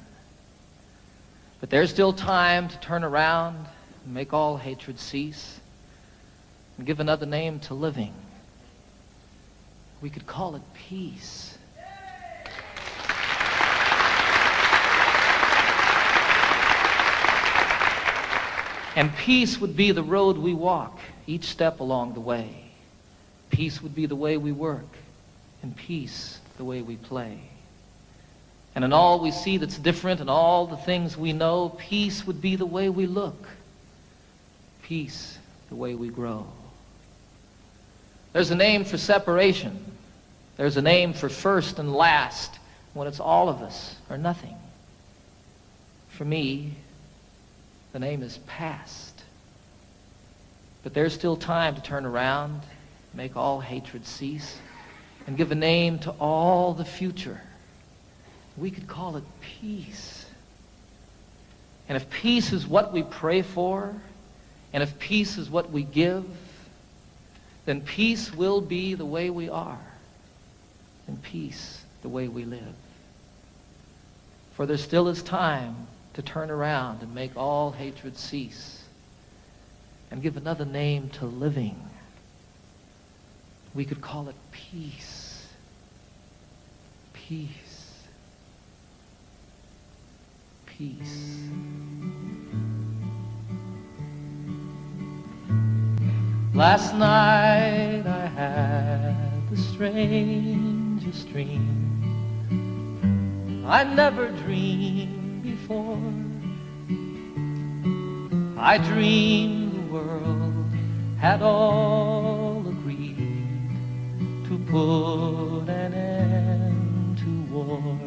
But there's still time to turn around and make all hatred cease and give another name to living. We could call it peace. And peace would be the road we walk each step along the way. Peace would be the way we work, and peace the way we play. And in all we see that's different and all the things we know, peace would be the way we look. Peace the way we grow. There's a name for separation. There's a name for first and last when it's all of us or nothing. For me, the name is past. But there's still time to turn around, make all hatred cease, and give a name to all the future. We could call it peace. And if peace is what we pray for, and if peace is what we give, then peace will be the way we are, and peace the way we live. For there still is time to turn around and make all hatred cease, and give another name to living. We could call it peace. Peace. Peace. Last night I had the strangest dream. I never dreamed before. I dreamed the world had all agreed to put an end to war.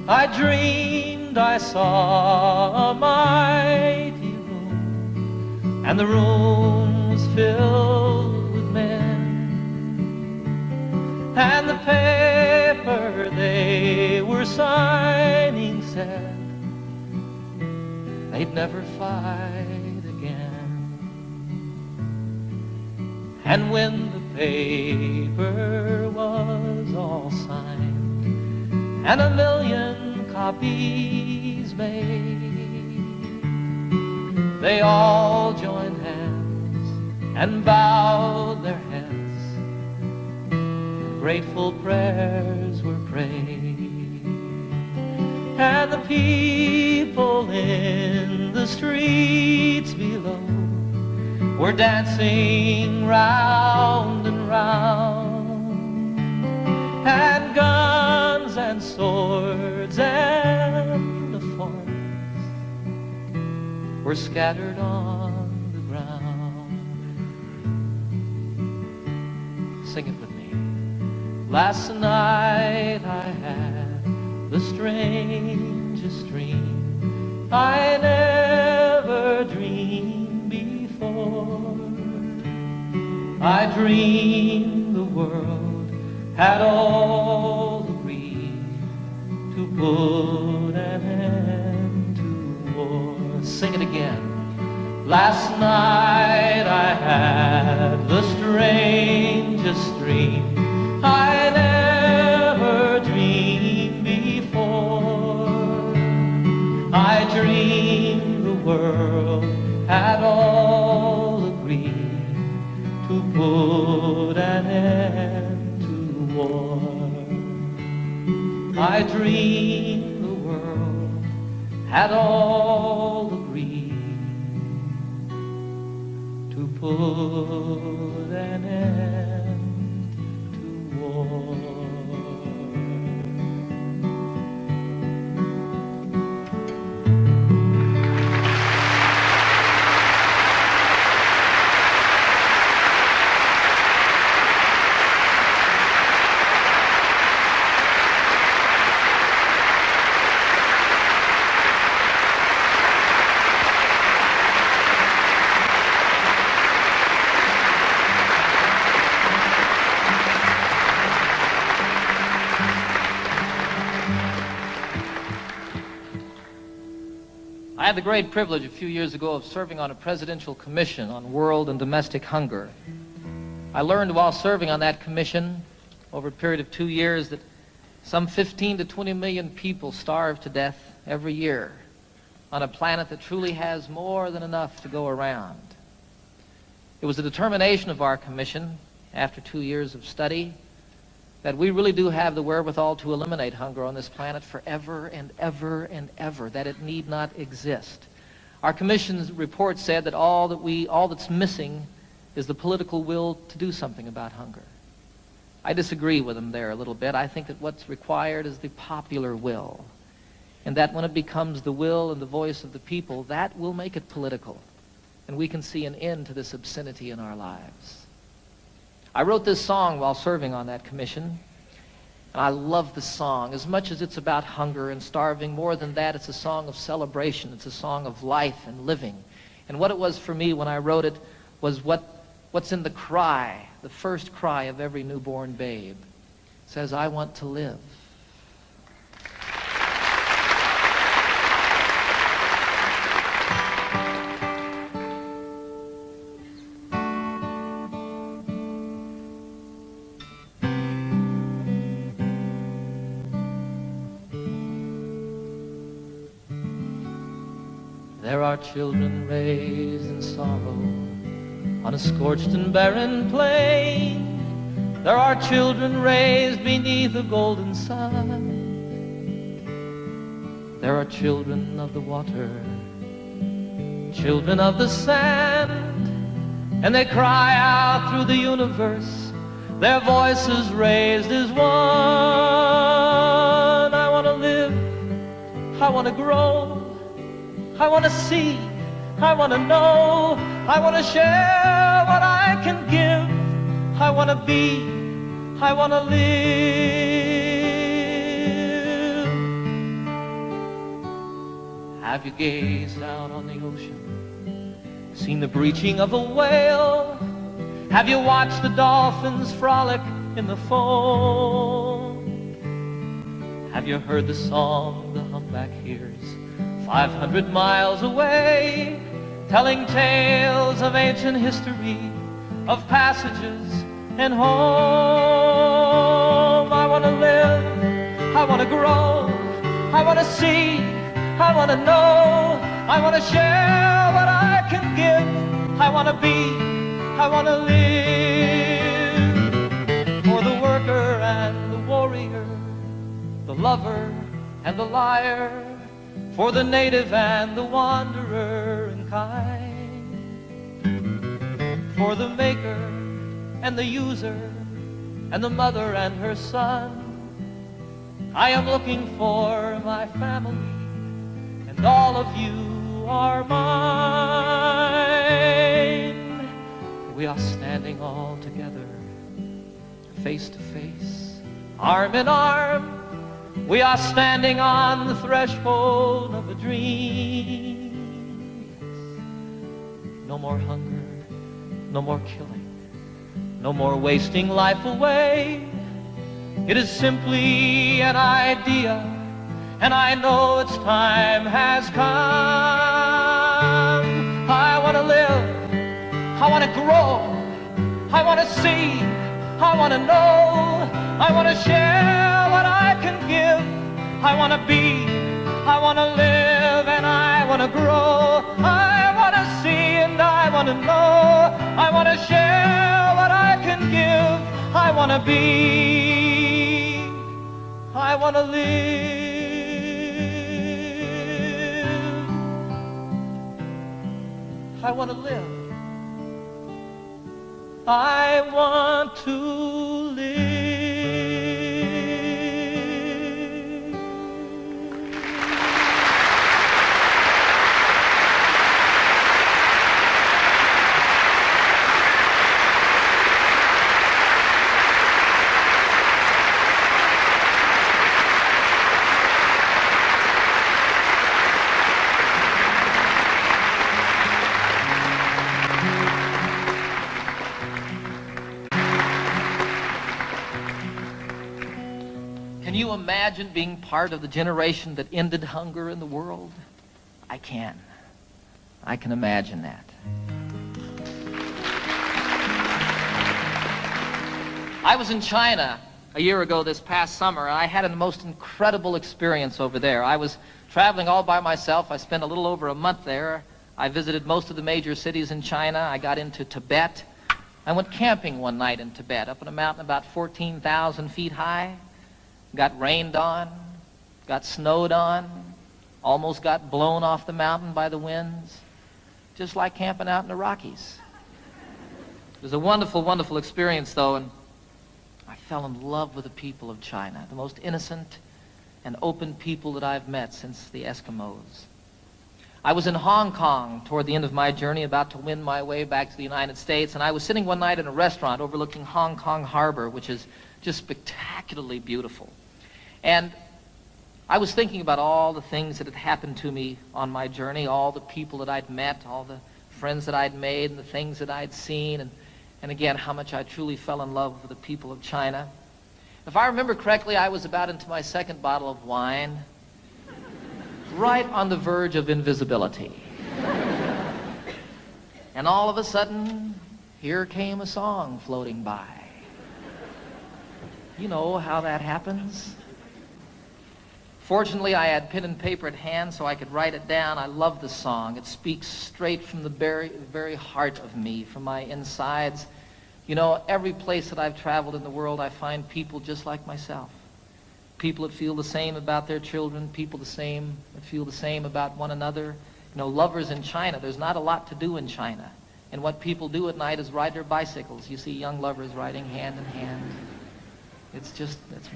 I dreamed I saw a mighty room, and the room was filled with men, and the paper they were signing said they'd never fight again. And when the paper was all signed and 1,000,000 copies made, they all joined hands and bowed their heads, and grateful prayers were prayed. And the people in the streets below were dancing round and round, and guns and swords and the forms were scattered on the ground. Sing it with me. Last night I had the strangest dream. I never dreamed before. I dreamed the world had all agreed to put an end to war. Sing it again. Last night I had the strangest dream. I never dreamed before. I dreamed the world had all agreed to put an end to war. I dreamed the world had all agreed to put an end to war. had the great privilege a few years ago of serving on a presidential commission on world and domestic hunger. I learned while serving on that commission over a period of 2 years that some 15 to 20 million people starve to death every year on a planet that truly has more than enough to go around. It was the determination of our commission, after 2 years of study, that we really do have the wherewithal to eliminate hunger on this planet forever and ever and ever, that it need not exist. Our commission's report said that all that's missing is the political will to do something about hunger. I disagree with them there a little bit. I think that what's required is the popular will, and that when it becomes the will and the voice of the people, that will make it political, and we can see an end to this obscenity in our lives. I wrote this song while serving on that commission, and I love the song. As much as it's about hunger and starving, more than that, it's a song of celebration. It's a song of life and living. And what it was for me when I wrote it was what's in the cry, the first cry of every newborn babe. It says, I want to live. There are children raised in sorrow on a scorched and barren plain. There are children raised beneath a golden sun. There are children of the water, children of the sand, and they cry out through the universe, their voices raised as one. I want to live, I want to grow, I want to see, I want to know, I want to share what I can give, I want to be, I want to live. Have you gazed out on the ocean, seen the breaching of a whale? Have you watched the dolphins frolic in the foam? Have you heard the song the humpback hears 500 miles away, telling tales of ancient history, of passages and home? I want to live, I want to grow, I want to see, I want to know, I want to share what I can give, I want to be, I want to live. For the worker and the warrior, the lover and the liar, for the native and the wanderer and kind, for the maker and the user and the mother and her son, I am looking for my family, and all of you are mine. We are standing all together, face to face, arm in arm. We are standing on the threshold of a dream. No more hunger, no more killing, no more wasting life away. It is simply an idea, and I know its time has come. I want to live, I want to grow, I want to see, I want to know, I want to share what I can give, I want to be, I want to live, and I want to grow, I want to see and I want to know, I want to share what I can give, I want to be, I want to live, I want to live, I want to live. Can you imagine being part of the generation that ended hunger in the world? I can. I can imagine that. I was in China a year ago this past summer, and I had a most incredible experience over there. I was traveling all by myself. I spent a little over a month there. I visited most of the major cities in China. I got into Tibet. I went camping one night in Tibet, up on a mountain about 14,000 feet high. Got rained on, got snowed on, almost got blown off the mountain by the winds, just like camping out in the Rockies. It was a wonderful, wonderful experience, though, and I fell in love with the people of China, the most innocent and open people that I've met since the Eskimos. I was in Hong Kong toward the end of my journey, about to win my way back to the United States, and I was sitting one night in a restaurant overlooking Hong Kong Harbor, which is just spectacularly beautiful. And I was thinking about all the things that had happened to me on my journey, all the people that I'd met, all the friends that I'd made, and the things that I'd seen, and again, how much I truly fell in love with the people of China. If I remember correctly, I was about into my second bottle of wine, right on the verge of invisibility. And all of a sudden, here came a song floating by. You know how that happens. Fortunately, I had pen and paper at hand so I could write it down. I love the song. It speaks straight from the very heart of me, from my insides. You know, every place that I've traveled in the world, I find people just like myself. People that feel the same about their children, people that feel the same about one another. You know, lovers in China, there's not a lot to do in China. And what people do at night is ride their bicycles. You see young lovers riding hand in hand. It's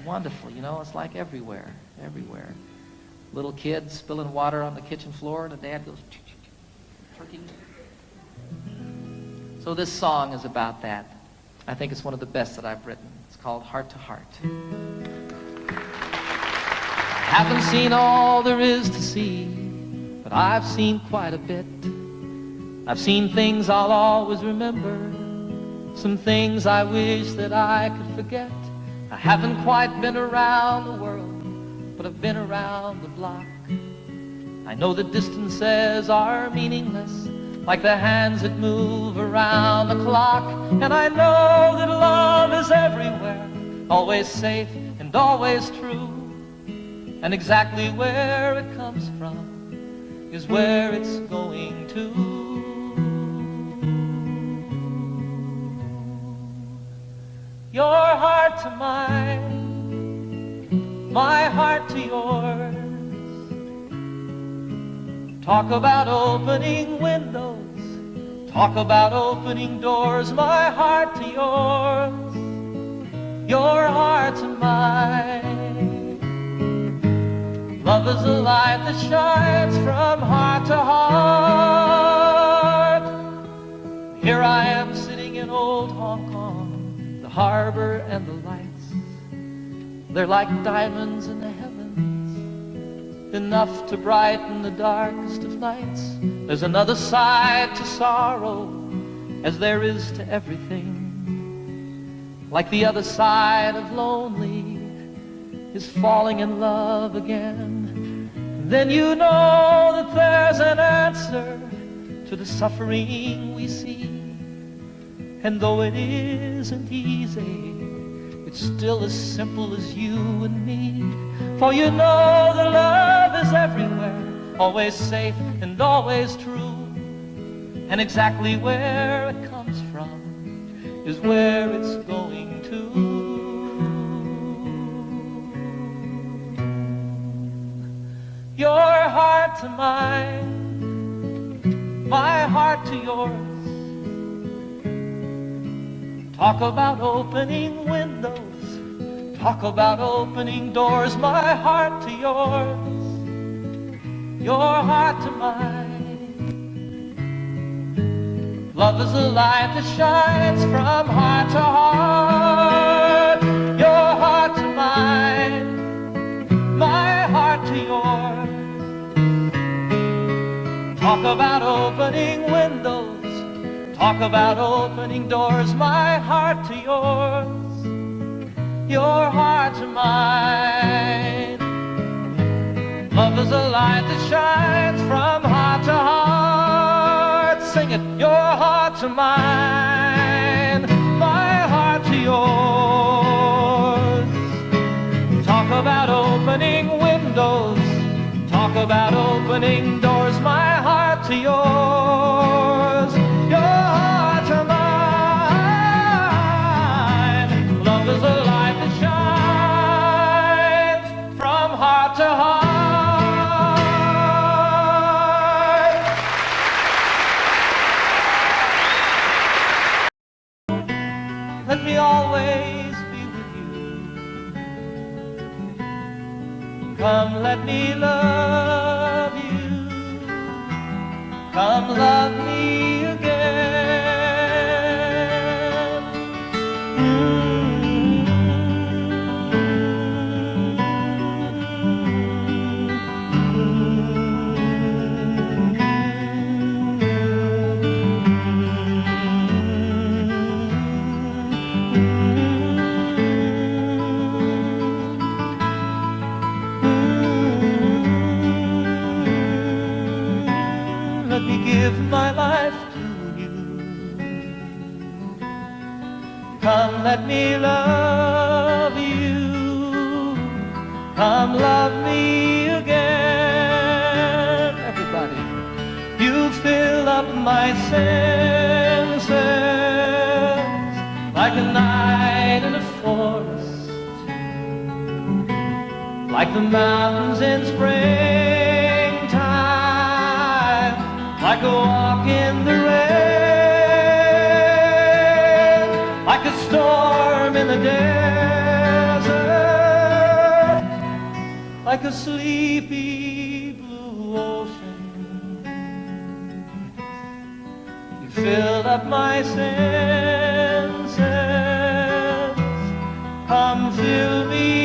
wonderful, you know, it's like everywhere. Little kids spilling water on the kitchen floor, and the dad goes, turkey. So this song is about that. I think it's one of the best that I've written. It's called Heart to Heart. Haven't seen all there is to see, but I've seen quite a bit. I've seen things I'll always remember, some things I wish that I could forget. I haven't quite been around the world, but I've been around the block. I know that distances are meaningless, like the hands that move around the clock. And I know that love is everywhere, always safe and always true. And exactly where it comes from is where it's going to. Your heart to mine, my heart to yours. Talk about opening windows, talk about opening doors. My heart to yours, your heart to mine. Love is a light that shines from heart to heart. Here I am sitting in old Hong Kong, the harbor and the lights. They're like diamonds in the heavens, enough to brighten the darkest of nights. There's another side to sorrow, as there is to everything. Like the other side of lonely is falling in love again. Then you know that there's an answer to the suffering we see. And though it isn't easy, it's still as simple as you and me. For you know that love is everywhere, always safe and always true. And exactly where it comes from is where it's going to. Your heart to mine, my heart to yours. Talk about opening windows, talk about opening doors. My heart to yours, your heart to mine. Love is a light that shines from heart to heart. Your heart to mine, my heart to yours. Talk about opening windows, talk about opening doors. My heart to yours, your heart to mine. Love is a light that shines from heart heart to mine, my heart to yours. Talk about opening windows, talk about opening doors, my heart to yours, your heart to mine. Love is a light that shines from heart to heart. Let me always be with you. Come, let me love you. Come, love me again. Let me give my life to you. Come, let me love you. Come, love me again. Everybody, you fill up my senses like a night in a forest, like the mountains in springtime, like a walk in the rain, like a storm in the desert, like a sleepy blue ocean. You filled up my senses. Come fill me